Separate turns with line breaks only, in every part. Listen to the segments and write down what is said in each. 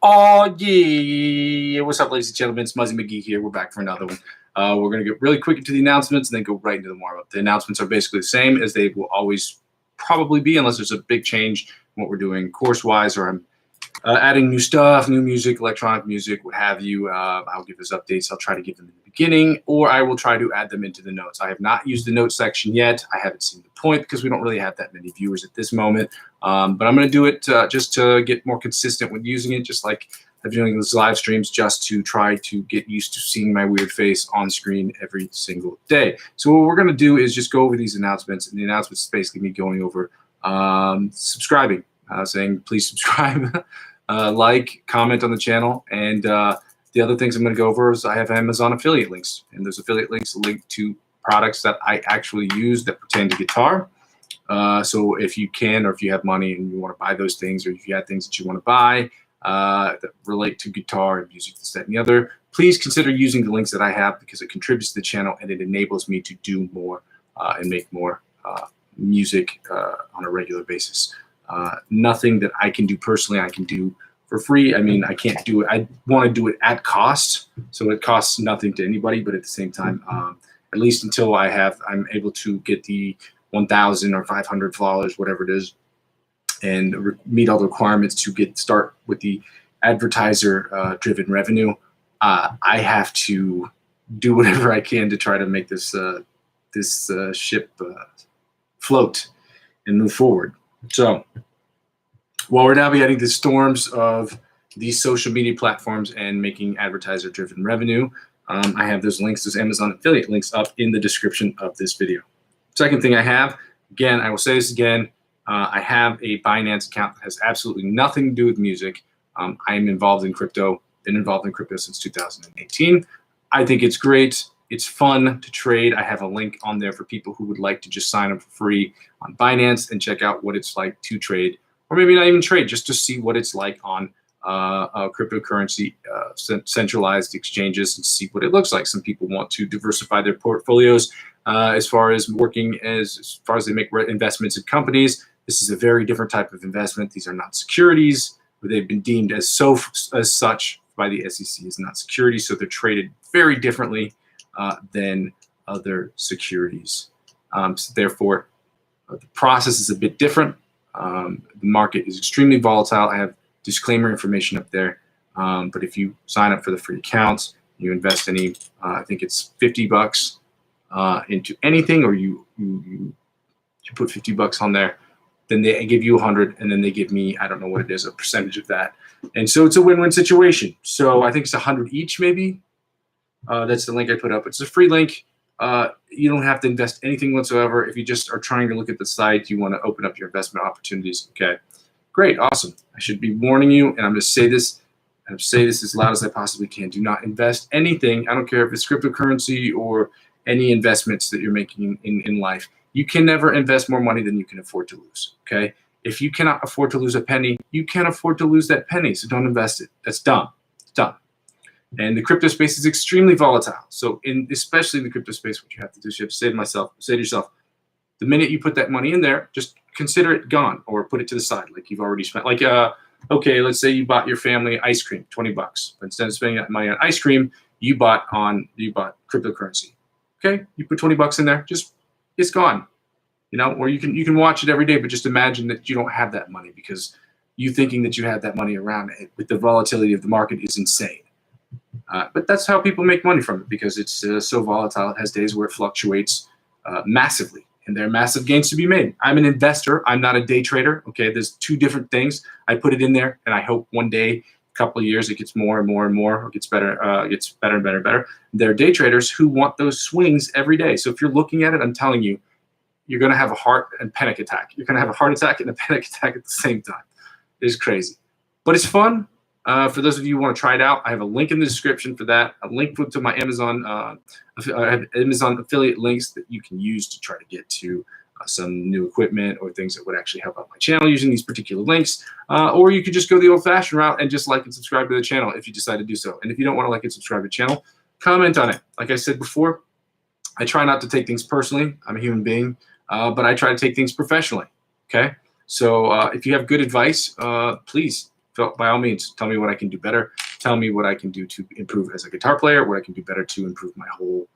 Oh, yeah. What's up, ladies and gentlemen? It's Muzzy McGee here. We're back for another one. We're going to get really quick into the announcements and then go right into the warm-up. The announcements are basically the same as they will always probably be, unless there's a big change in what we're doing course-wise, or I'm adding new stuff, new music, electronic music, what have you. I'll give those updates. I'll try to give them in the beginning, or I will try to add them into the notes. I have not used the notes section yet. I haven't seen the point because we don't really have that many viewers at this moment. But I'm going to do it just to get more consistent with using it, just like I'm doing these live streams, just to try to get used to seeing my weird face on screen every single day. So what we're going to do is just go over these announcements, and the announcements is basically me going over subscribing, saying please subscribe. Like, comment on the channel, and the other things I'm going to go over is I have Amazon affiliate links, and those affiliate links link to products that I actually use that pertain to guitar. So if you can, or if you have money and you want to buy those things, or if you have things that you want to buy that relate to guitar and music, this, that, and the other, please consider using the links that I have, because it contributes to the channel and it enables me to do more and make more music on a regular basis. Nothing that I can do personally, I can do for free. I mean, I can't do it. I want to do it at cost, so it costs nothing to anybody. But at the same time, at least until I'm able to get the 1,000 or 500 followers, whatever it is, and meet all the requirements to start with the advertiser-driven revenue, I have to do whatever I can to try to make this ship float and move forward. So while we're navigating the storms of these social media platforms and making advertiser-driven revenue, I have those links, those Amazon affiliate links, up in the description of this video. Second thing I have, again, I will say this again, I have a Binance account that has absolutely nothing to do with music. I am involved in crypto, been involved in crypto since 2018. I think it's great. It's fun to trade. I have a link on there for people who would like to just sign up for free on Binance and check out what it's like to trade, or maybe not even trade, just to see what it's like on cryptocurrency centralized exchanges and see what it looks like. Some people want to diversify their portfolios as far as they make investments in companies. This is a very different type of investment. These are not securities, but they've been deemed as such by the SEC as not securities, so they're traded very differently than other securities. So therefore, the process is a bit different. The market is extremely volatile. I have disclaimer information up there. But if you sign up for the free accounts, you invest any, I think it's $50 into anything, or you put $50 on there, then they give you 100, and then they give me, I don't know what it is, a percentage of that. And so it's a win-win situation. So I think it's 100 each, maybe. That's the link I put up. It's a free link. You don't have to invest anything whatsoever. If you just are trying to look at the site, you want to open up your investment opportunities. Okay, great, awesome. I should be warning you, and I'm going to say this, and I'm say this as loud as I possibly can. Do not invest anything. I don't care if it's cryptocurrency or any investments that you're making in life. You can never invest more money than you can afford to lose. Okay, if you cannot afford to lose a penny, you can't afford to lose that penny. So don't invest it. That's dumb. It's dumb. And the crypto space is extremely volatile. So especially in the crypto space, what you have to do is you have to say to yourself, the minute you put that money in there, just consider it gone, or put it to the side like you've already spent. Like, okay, let's say you bought your family ice cream, $20. But instead of spending that money on ice cream, you bought cryptocurrency. Okay, you put $20 in there, just it's gone. You know, or you can watch it every day, but just imagine that you don't have that money, because you thinking that you have that money around it with the volatility of the market is insane. But that's how people make money from it, because it's so volatile. It has days where it fluctuates massively, and there are massive gains to be made. I'm an investor. I'm not a day trader. Okay, there's two different things. I put it in there, and I hope one day, a couple of years, it gets more and more and more, or gets better and better and better. There are day traders who want those swings every day. So if you're looking at it, I'm telling you, you're going to have a heart and panic attack. You're going to have a heart attack and a panic attack at the same time. It's crazy, but it's fun. For those of you who want to try it out, I have a link in the description for that. A link to my Amazon affiliate links that you can use to try to get to some new equipment or things that would actually help out my channel using these particular links. Or you could just go the old-fashioned route and just like and subscribe to the channel if you decide to do so. And if you don't want to like and subscribe to the channel, comment on it. Like I said before, I try not to take things personally. I'm a human being, but I try to take things professionally. Okay, so if you have good advice, please by all means, tell me what I can do better. Tell me what I can do to improve as a guitar player, what I can do better to improve my whole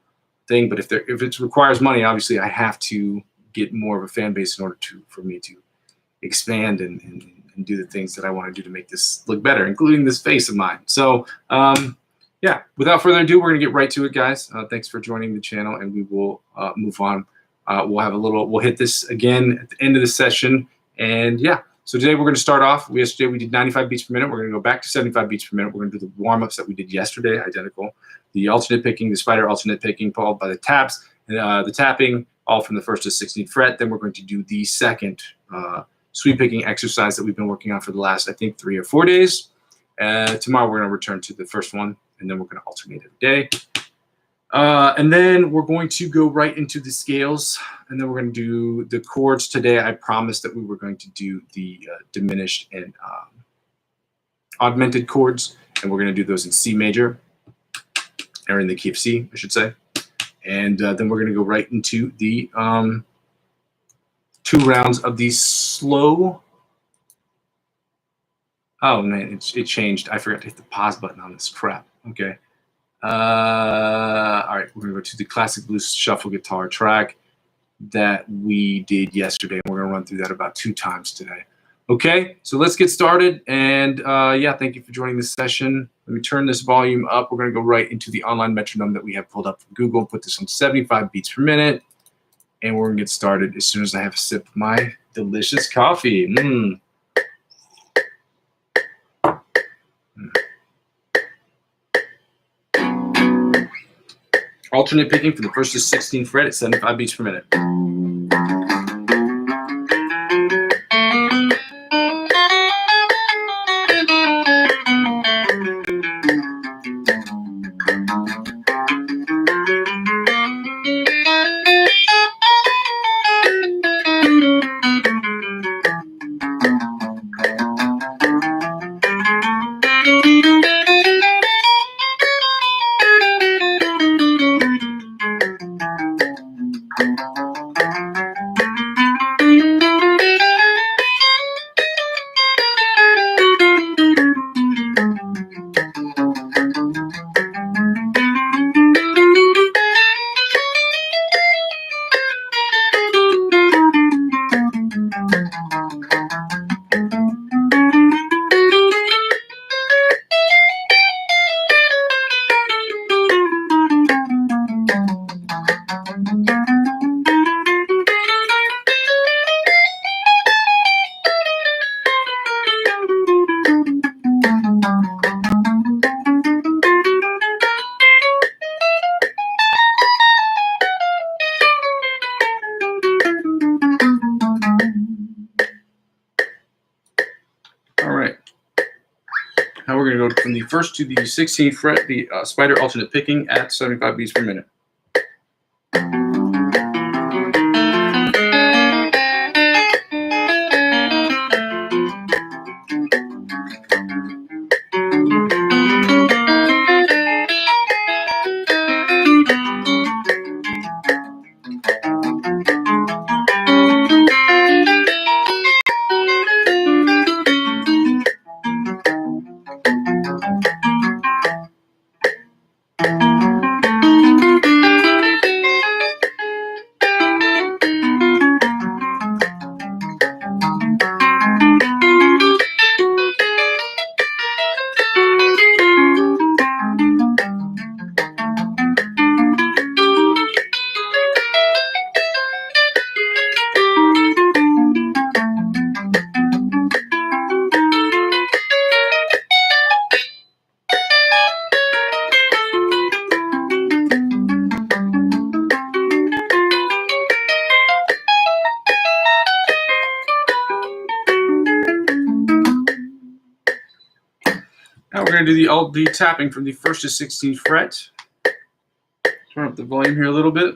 thing. But if it requires money, obviously I have to get more of a fan base in order for me to expand and do the things that I want to do to make this look better, including this face of mine. So yeah, without further ado, we're gonna get right to it, guys. Thanks for joining the channel, and we will move on. We'll hit this again at the end of the session, and yeah. So today we're going to start off. Yesterday we did 95 beats per minute. We're going to go back to 75 beats per minute. We're going to do the warm-ups that we did yesterday, identical. The alternate picking, the spider alternate picking, followed by the taps, and the tapping, all from the 1st to 16th fret. Then we're going to do the second sweep picking exercise that we've been working on for the last, I think, 3 or 4 days. Tomorrow we're going to return to the first one, and then we're going to alternate every day. And then we're going to go right into the scales, and then we're going to do the chords today. I promised that we were going to do the diminished and augmented chords, and we're going to do those in C major, or in the key of C, I should say. And then we're going to go right into the 2 rounds of the slow. Oh man, it changed. I forgot to hit the pause button on this crap. Okay. All right, we're gonna go to the classic blues shuffle guitar track that we did yesterday. We're gonna run through that about 2 times today. Okay, so let's get started. And yeah, thank you for joining this session. Let me turn this volume up. We're gonna go right into the online metronome that we have pulled up from Google, put this on 75 beats per minute, and we're gonna get started as soon as I have a sip of my delicious coffee. Alternate picking from the 1st to 16th fret at 75 beats per minute. Now we're going to go from the 1st to the 16th fret, the spider alternate picking at 75 beats per minute. Now we're going to do the tapping from the 1st to 16th fret. Turn up the volume here a little bit.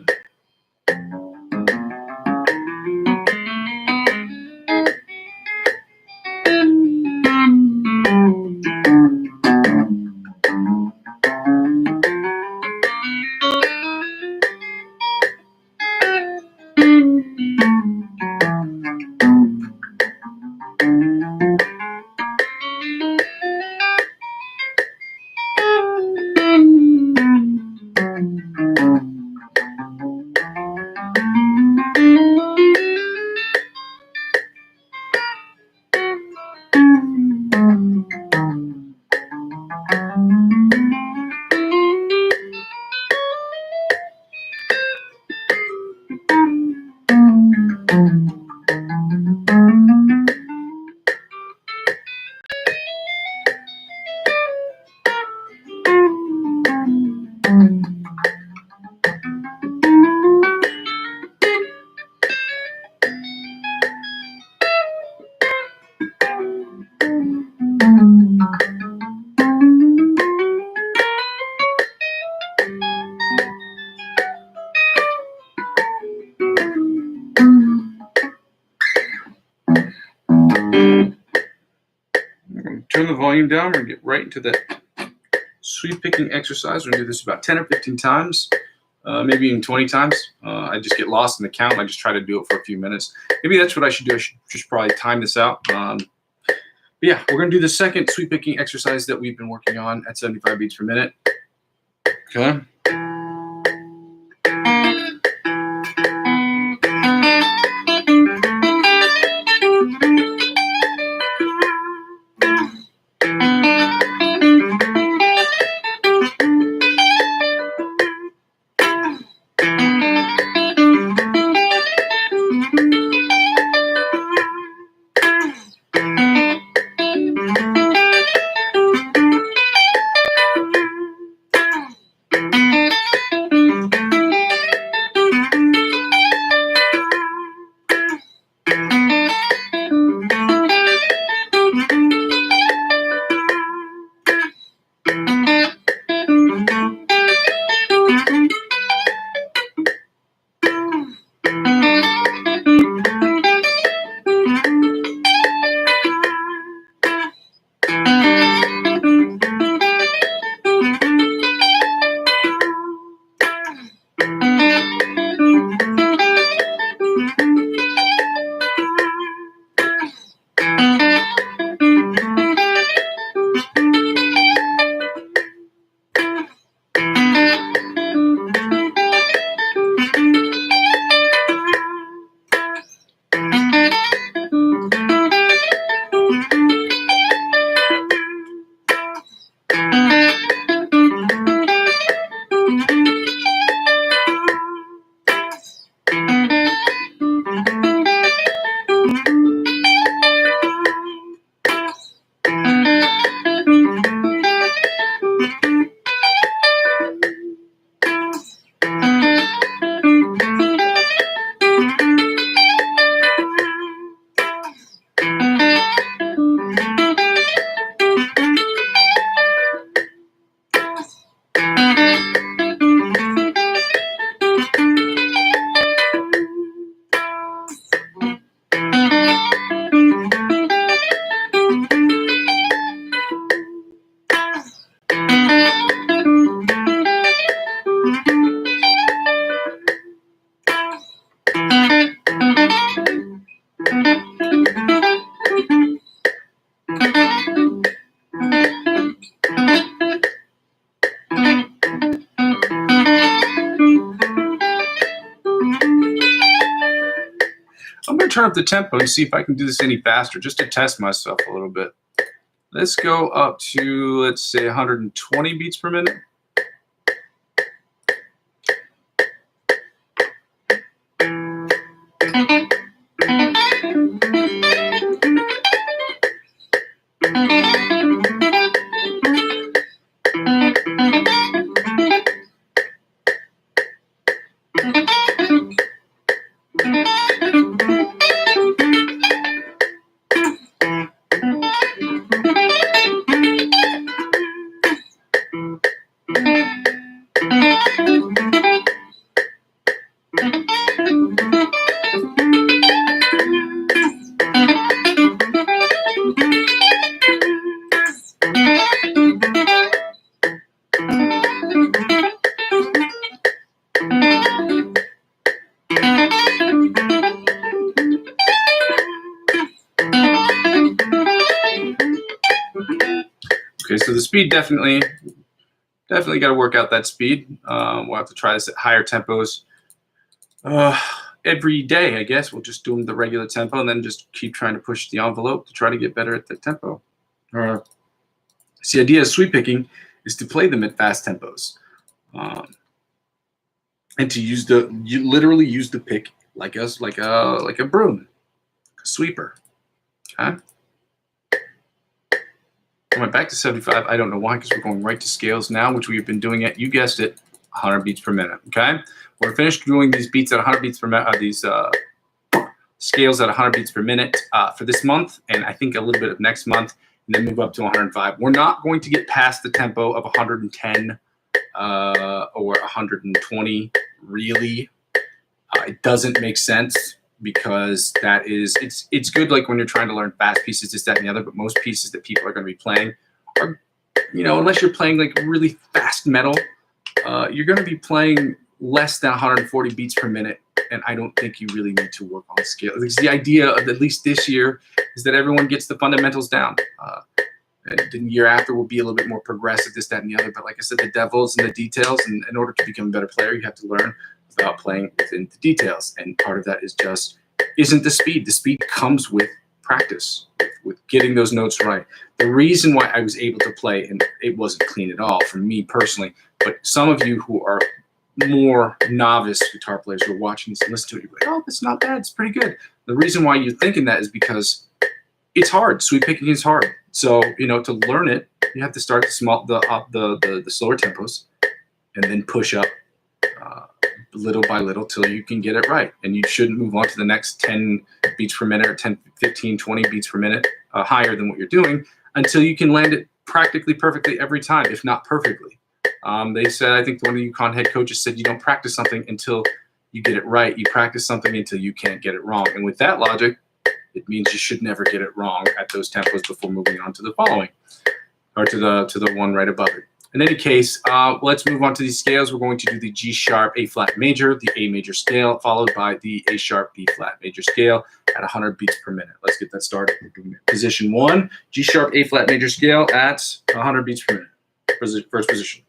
turn the volume down. We're going to get right into the sweep picking exercise. We're going to do this about 10 or 15 times, maybe even 20 times. I just get lost in the count. I just try to do it for a few minutes. Maybe that's what I should do. I should just probably time this out. But yeah, we're going to do the second sweep picking exercise that we've been working on at 75 beats per minute. Okay. I'm going to turn up the tempo and see if I can do this any faster, just to test myself a little bit. Let's go up to, let's say, 120 beats per minute. Okay, so the speed definitely got to work out that speed. We'll have to try this at higher tempos every day, I guess. We'll just do them the regular tempo and then just keep trying to push the envelope to try to get better at the tempo. So the idea of sweep picking is to play them at fast tempos, and to literally use the pick like a broom, a sweeper. Okay. I went back to 75. I don't know why, because we're going right to scales now, which we've been doing at, you guessed it, 100 beats per minute. Okay, we're finished doing these beats at 100 beats per minute. These scales at 100 beats per minute for this month, and I think a little bit of next month, and then move up to 105. We're not going to get past the tempo of 110 or 120. Really, it doesn't make sense. because it's good like when you're trying to learn fast pieces, this, that, and the other. But most pieces that people are going to be playing are, unless you're playing like really fast metal, you're going to be playing less than 140 beats per minute. And I don't think you really need to work on scale. The idea of at least this year is that everyone gets the fundamentals down. And the year after will be a little bit more progressive, this, that, and the other. But like I said, the devil's in the details. And in order to become a better player, you have to learn about playing within the details. And part of that isn't the speed. The speed comes with practice, with getting those notes right. The reason why I was able to play, and it wasn't clean at all for me personally, but some of you who are more novice guitar players who are watching this and listen to it, you're like, oh, that's not bad. It's pretty good. The reason why you're thinking that is because it's hard. Sweep picking is hard. So, to learn it, you have to start the slower tempos and then push up little by little till you can get it right. And you shouldn't move on to the next 10 beats per minute or 10, 15, 20 beats per minute higher than what you're doing until you can land it practically perfectly every time, if not perfectly. They said, I think one of the UConn head coaches said, you don't practice something until you get it right. You practice something until you can't get it wrong. And with that logic, it means you should never get it wrong at those tempos before moving on to the following, or to the one right above it. In any case, let's move on to these scales. We're going to do the G sharp A flat major, the A major scale, followed by the A sharp B flat major scale at 100 beats per minute. Let's get that started. We're doing it. Position 1, G sharp A flat major scale at 100 beats per minute. First position.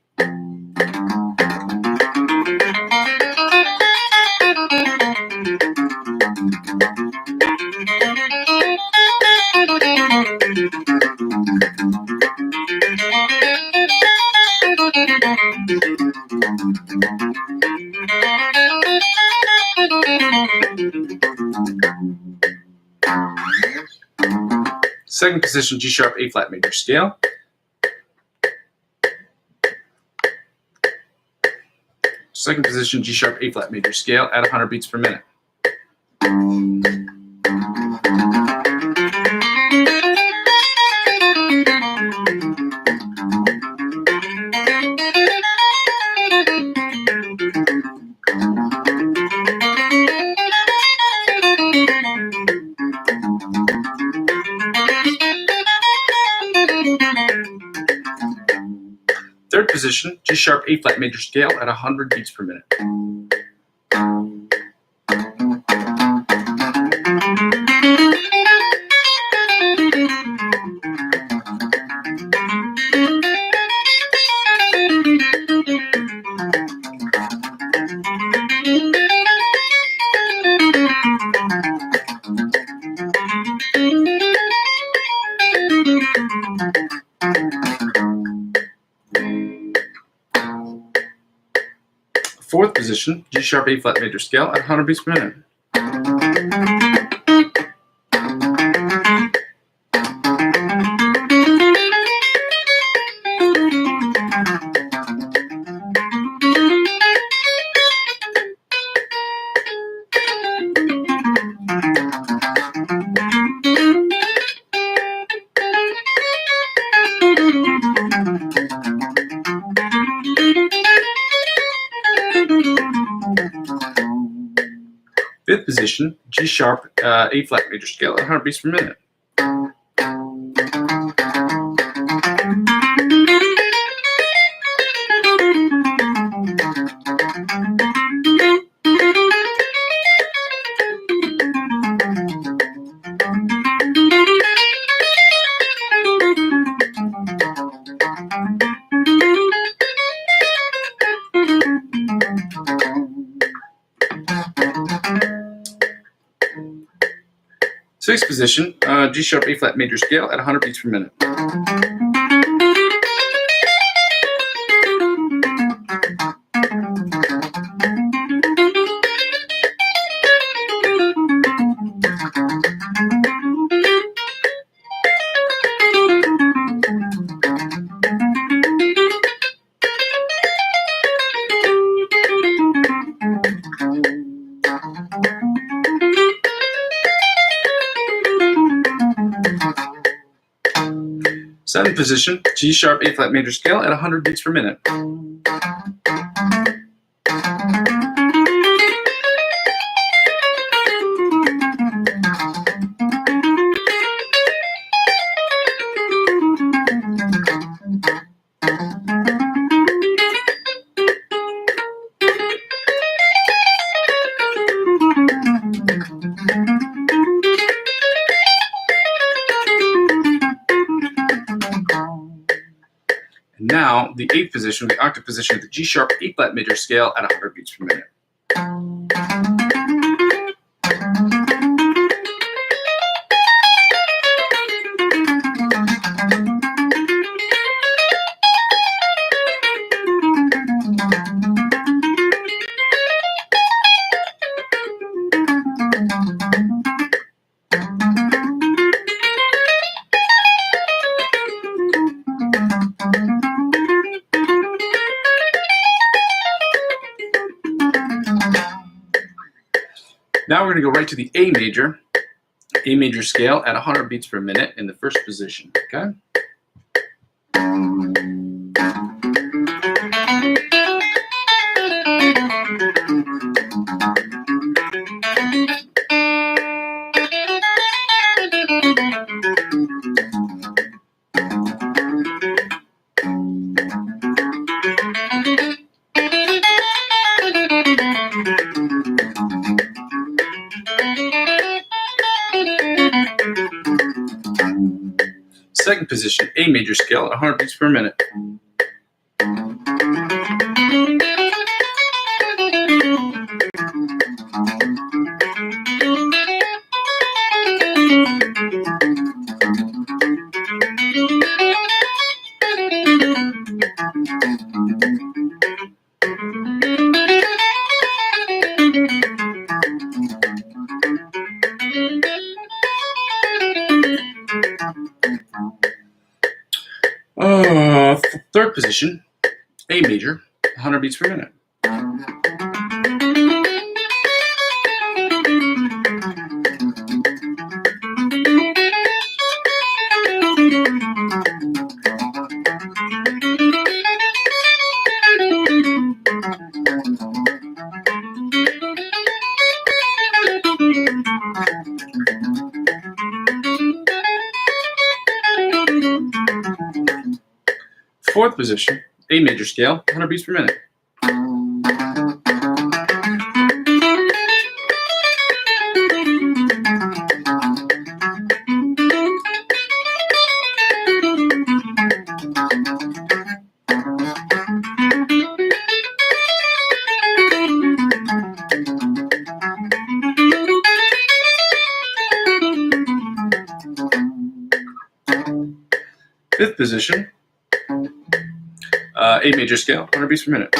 Second position, G sharp A flat major scale. Second position, G sharp A flat major scale at 100 beats per minute. Third position, G sharp A flat major scale at 100 beats per minute. Fourth position, G sharp A flat major scale at 100 beats per minute. Fifth position, G sharp A flat major scale at 100 beats per minute. Sixth position, G sharp A flat major scale at 100 beats per minute. Seventh position, G sharp A flat major scale at 100 beats per minute. Now, the 8th position, the octave position of the G-sharp 8-flat major scale at 100 beats per minute. Now we're going to go right to the A major scale at 100 beats per minute in the first position, okay? Second position, A major scale at 100 beats per minute. Third position, A major, 100 beats per minute. Fourth position, A major scale, 100 beats per minute. Fifth position, A major scale, 100 beats per minute.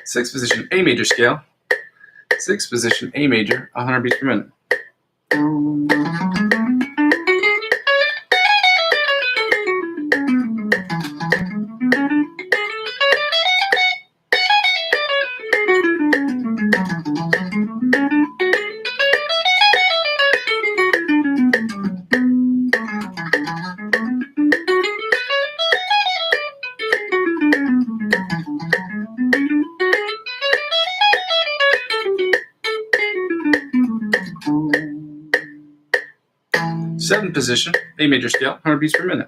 Sixth position, A major scale. Sixth position, A major, 100 beats per minute. Seventh position, A major scale, 100 beats per minute.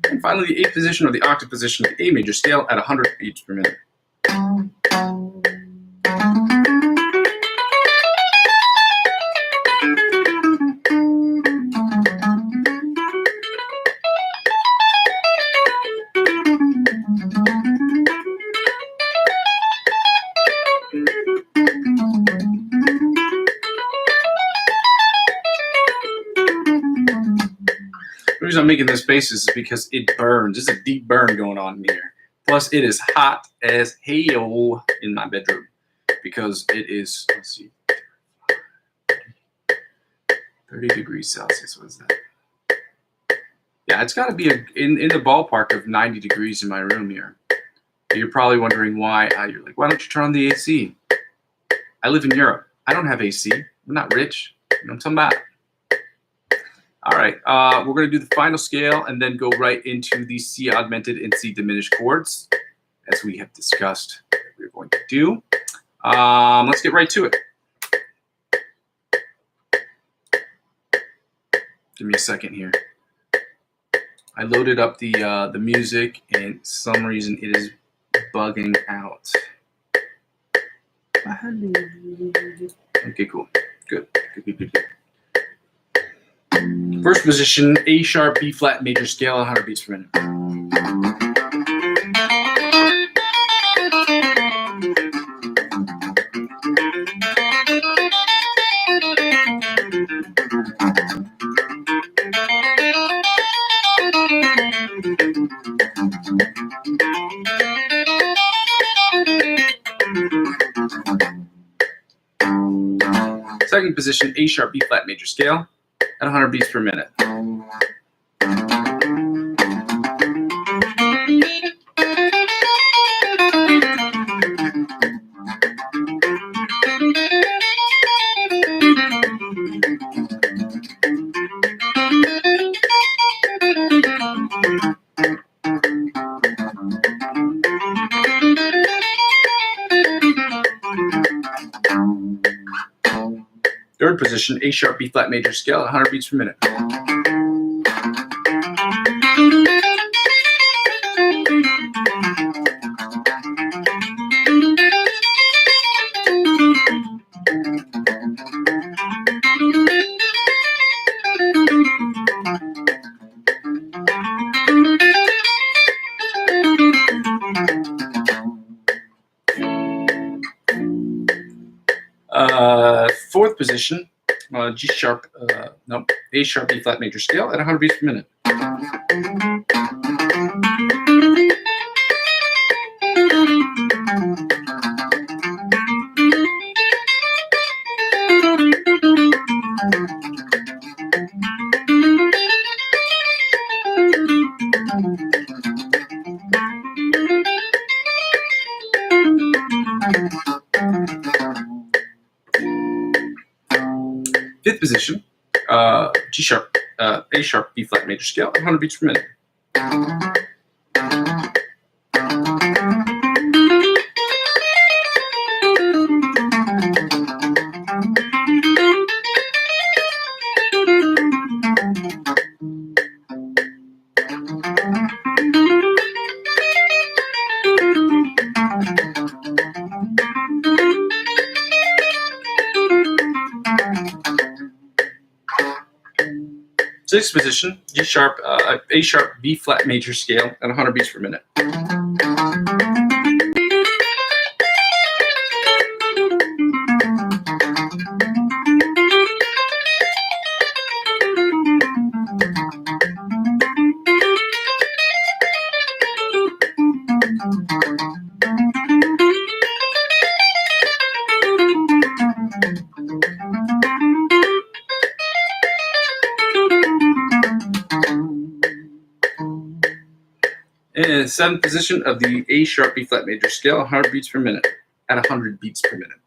And finally, the eighth position or the octave position of the A major scale at 100 beats per minute. The reason I'm making this face is because it burns. There's a deep burn going on here. Plus, it is hot as hell in my bedroom because it is, let's see, 30 degrees Celsius. What is that? Yeah, it's got to be in the ballpark of 90 degrees in my room here. You're probably wondering why. You're like, why don't you turn on the AC? I live in Europe. I don't have AC. I'm not rich. You know what I'm talking about? All right, we're going to do the final scale and then go right into the C augmented and C diminished chords, as we have discussed we're going to do. Let's get right to it. Give me a second here. I loaded up the music, and for some reason it is bugging out. Okay, cool. Good. First position, A sharp, B flat major scale, 100 beats per minute. Second position, A sharp, B flat major scale at 100 beats per minute. Third position, A sharp, B flat major scale at 100 beats per minute. Fourth position, A sharp, B flat major scale at 100 beats per minute. Fifth position, A sharp, B flat major scale at 100 beats per minute. Sixth position, A sharp, B flat major scale at 100 beats per minute. And seventh position of the A sharp, B flat major scale, 100 beats per minute at 100 beats per minute.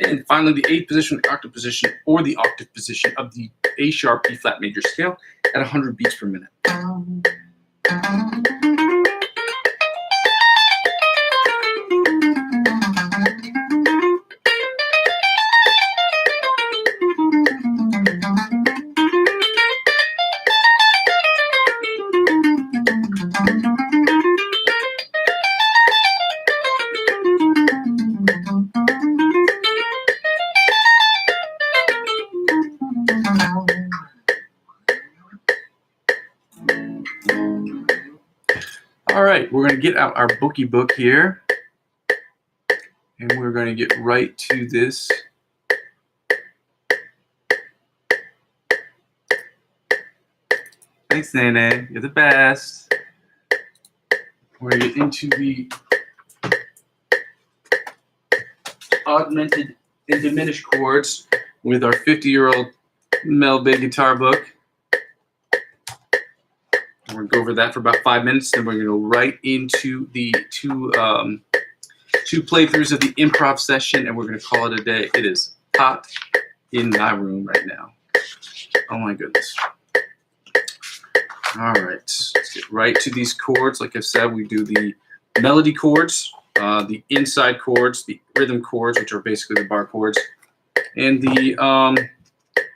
And finally, the eighth position, the octave position, or the octave position of the A sharp, B flat major scale at 100 beats per minute. All right, we're going to get out our bookie book here, and we're going to get right to this. Thanks, Nene. You're the best. We're going to get into the augmented and diminished chords with our 50-year-old Mel Big guitar book. We're going to go over that for about 5 minutes, then we're going to go right into the two playthroughs of the improv session, and we're going to call it a day. It is hot in my room right now. Oh my goodness. All right, let's get right to these chords. Like I said, we do the melody chords, the inside chords, the rhythm chords, which are basically the bar chords, and the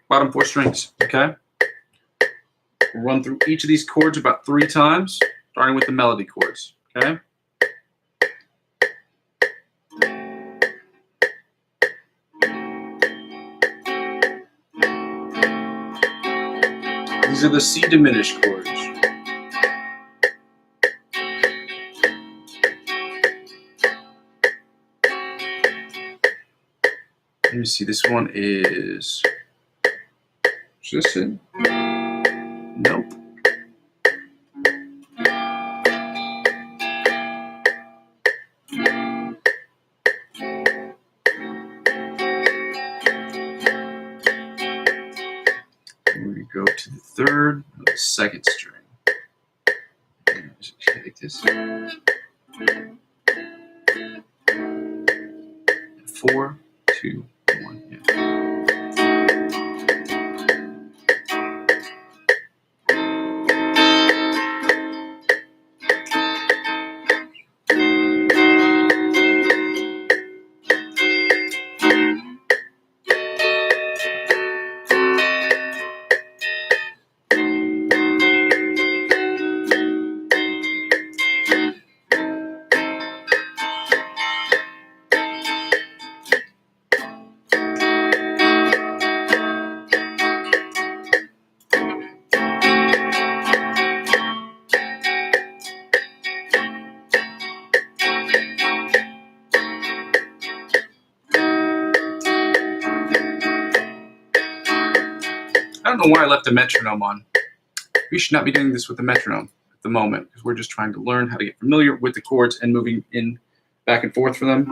bottom 4 strings, okay? We'll run through each of these chords about 3 times, starting with the melody chords, okay? These are the C diminished chords. Let me see, this one is this it? Nope. We go to the 3rd, or the 2nd string. Just take this. 4, 2, 1. Yeah. I don't know why I left the metronome on. We should not be doing this with the metronome at the moment because we're just trying to learn how to get familiar with the chords and moving in back and forth for them.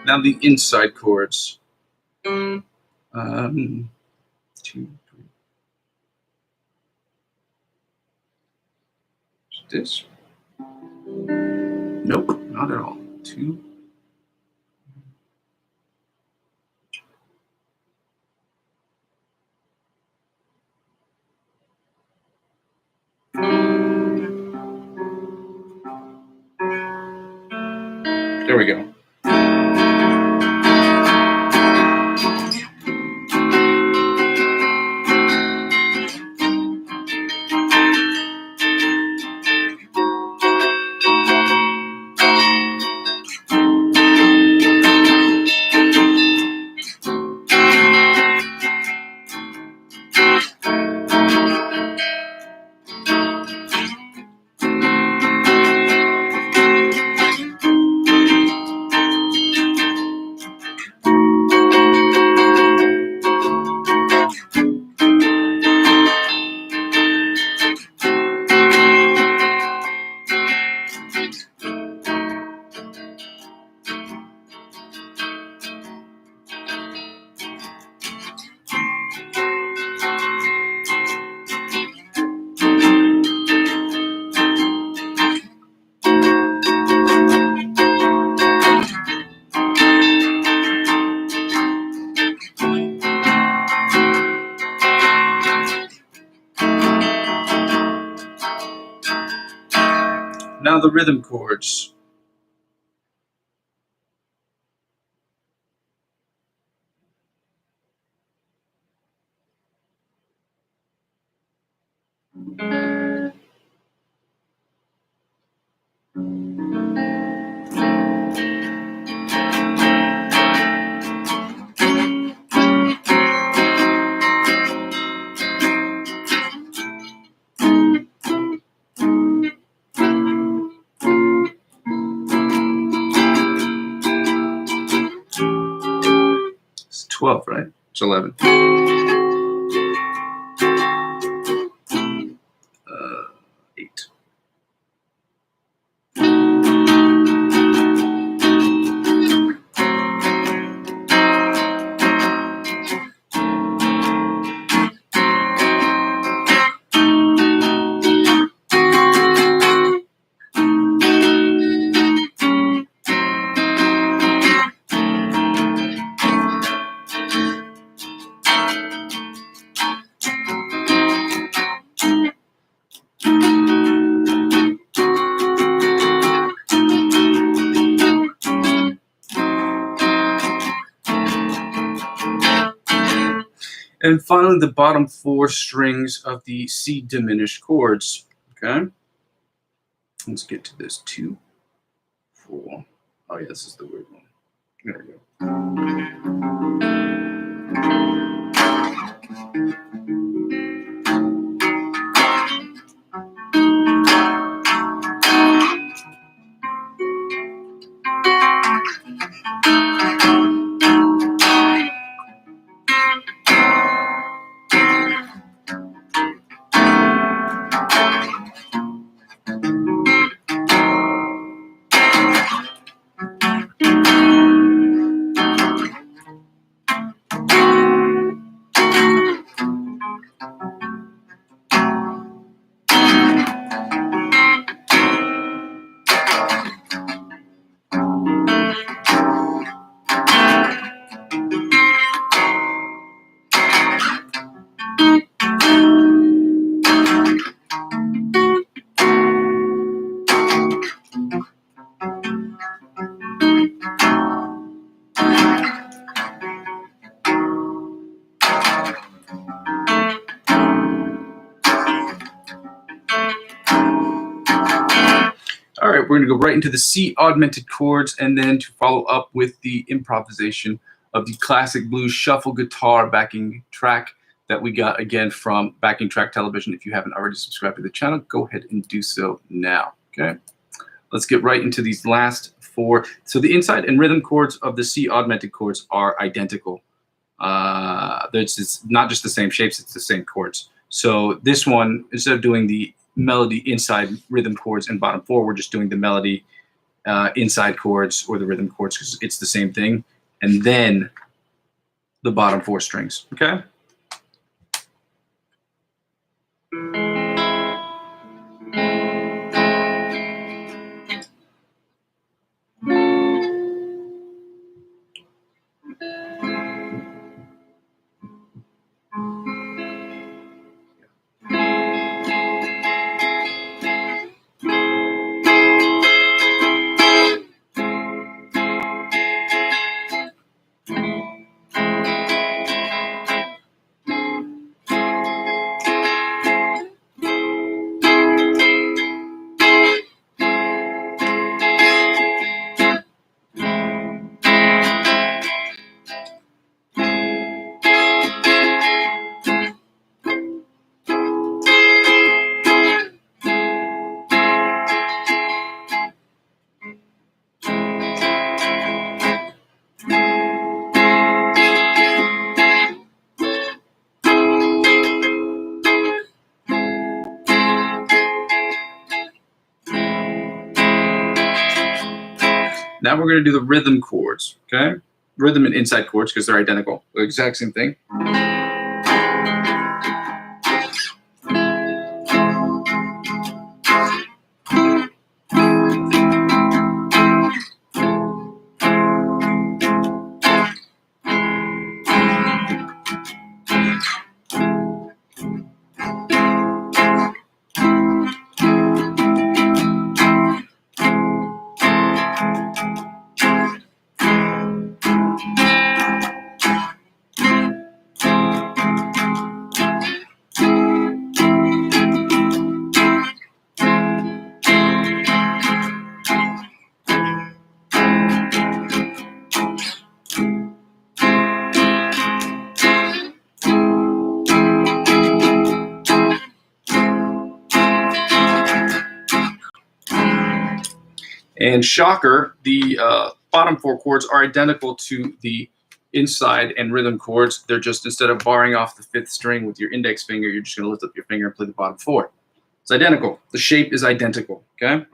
Now the inside chords. 2, 3. This? Nope, not at all. 2. There we go. Now the rhythm chords. It's 12, right? It's 11. 8. And finally, the bottom 4 strings of the C diminished chords. Okay, let's get to this 2, 4. Oh yeah, this is the weird one. There we go. All right, we're going to go right into the C augmented chords, and then to follow up with the improvisation of the classic blues shuffle guitar backing track that we got again from Backing Track Television. If you haven't already subscribed to the channel, go ahead and do so now. Okay, let's get right into these last 4. So the inside and rhythm chords of the C augmented chords are identical. It's not just the same shapes, it's the same chords. So this one, instead of doing the melody inside rhythm chords and bottom 4, we're just doing the melody inside chords or the rhythm chords because it's the same thing, and then the bottom 4 strings. Okay. Now we're going to do the rhythm chords, okay? Rhythm and inside chords because they're identical. The exact same thing. And shocker, the bottom 4 chords are identical to the inside and rhythm chords. They're just, instead of barring off the 5th string with your index finger, you're just going to lift up your finger and play the bottom 4. It's identical. The shape is identical, okay?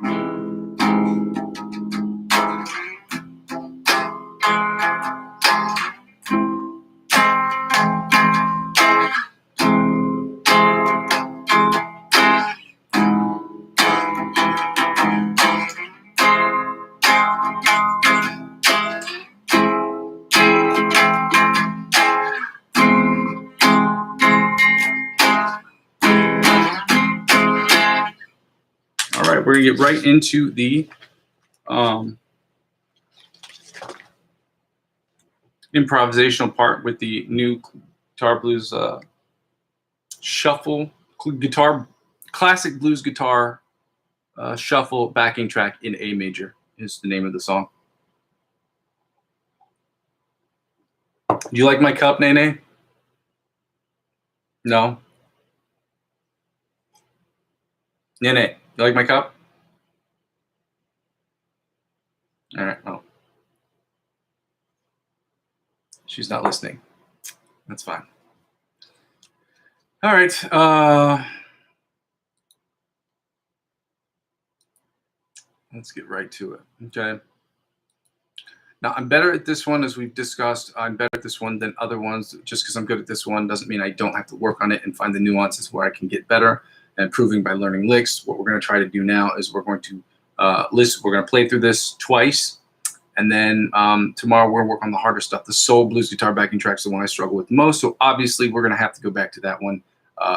All right, we're going to get right into the improvisational part with the new Guitar Blues shuffle, classic blues guitar shuffle backing track in A major is the name of the song. Do you like my cup, Nene? No? Nene, you like my cup? All right, well. She's not listening. That's fine. All right. Let's get right to it. Okay. Now, I'm better at this one, as we've discussed. I'm better at this one than other ones. Just because I'm good at this one doesn't mean I don't have to work on it and find the nuances where I can get better, and improving by learning licks. What we're going to try to do now is we're going to we're going to play through this twice. And then tomorrow we're going to work on the harder stuff. The soul blues guitar backing track is the one I struggle with most. So obviously we're going to have to go back to that one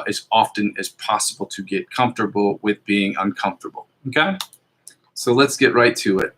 as often as possible to get comfortable with being uncomfortable. Okay? So let's get right to it.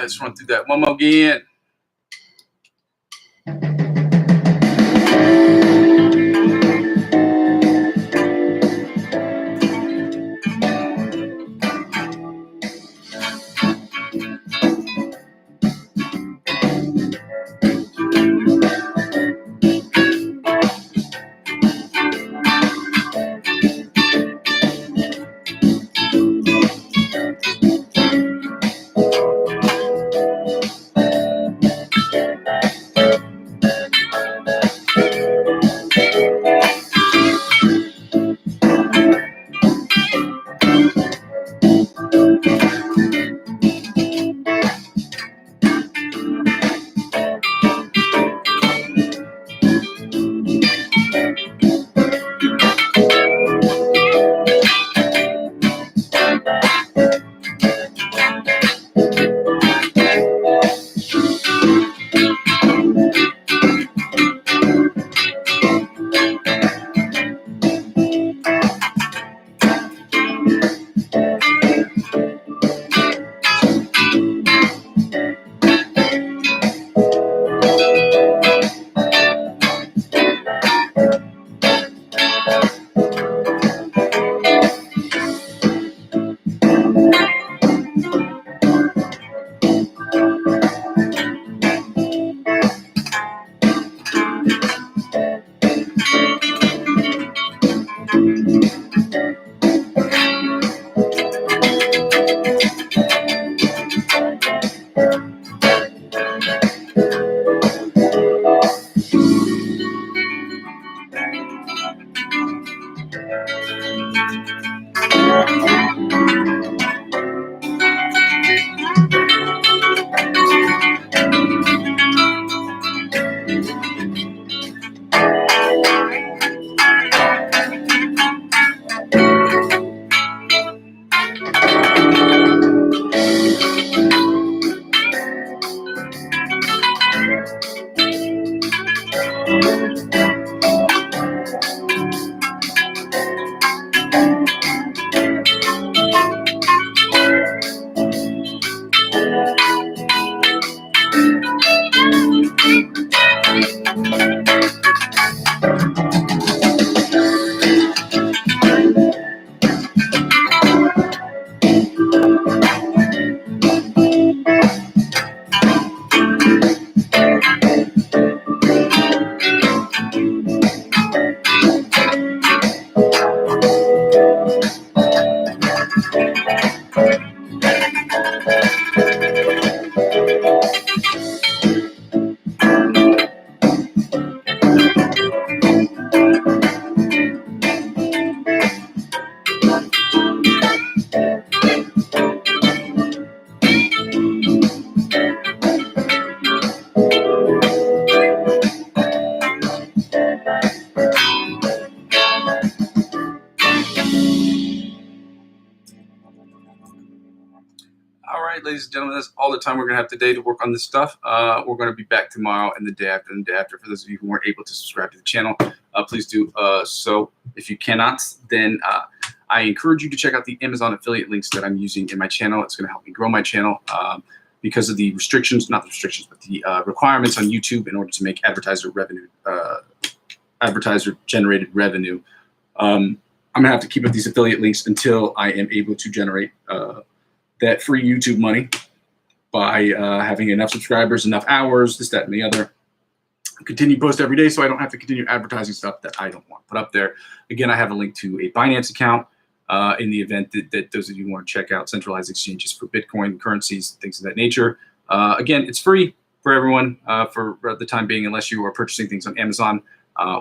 let's run through that one more again. All right, ladies and gentlemen, that's all the time we're going to have today to work on this stuff. We're going to be back tomorrow and the day after and the day after. For those of you who weren't able to subscribe to the channel, please do so. If you cannot, then I encourage you to check out the Amazon affiliate links that I'm using in my channel. It's going to help me grow my channel because of the restrictions, not the restrictions, but the requirements on YouTube in order to make advertiser-generated revenue. I'm going to have to keep up these affiliate links until I am able to generate that free YouTube money by having enough subscribers, enough hours, this, that, and the other. Continue to post every day so I don't have to continue advertising stuff that I don't want to put up there. Again, I have a link to a Binance account in the event that those of you want to check out centralized exchanges for Bitcoin, currencies, things of that nature. Again, it's free for everyone for the time being, unless you are purchasing things on Amazon,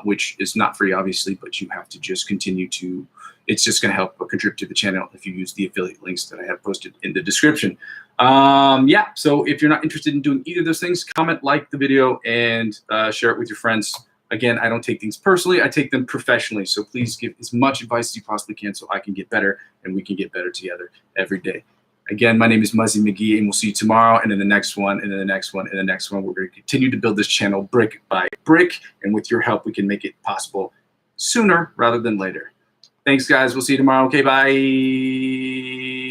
which is not free, obviously, but you have to just continue to. It's just going to help contribute to the channel if you use the affiliate links that I have posted in the description. Yeah, so if you're not interested in doing either of those things, comment, like the video, and share it with your friends. Again, I don't take things personally. I take them professionally. So please give as much advice as you possibly can so I can get better and we can get better together every day. Again, my name is Muzzy McGee, and we'll see you tomorrow, and then the next one, and then the next one, and the next one. We're going to continue to build this channel brick by brick, and with your help, we can make it possible sooner rather than later. Thanks, guys. We'll see you tomorrow. Okay, bye.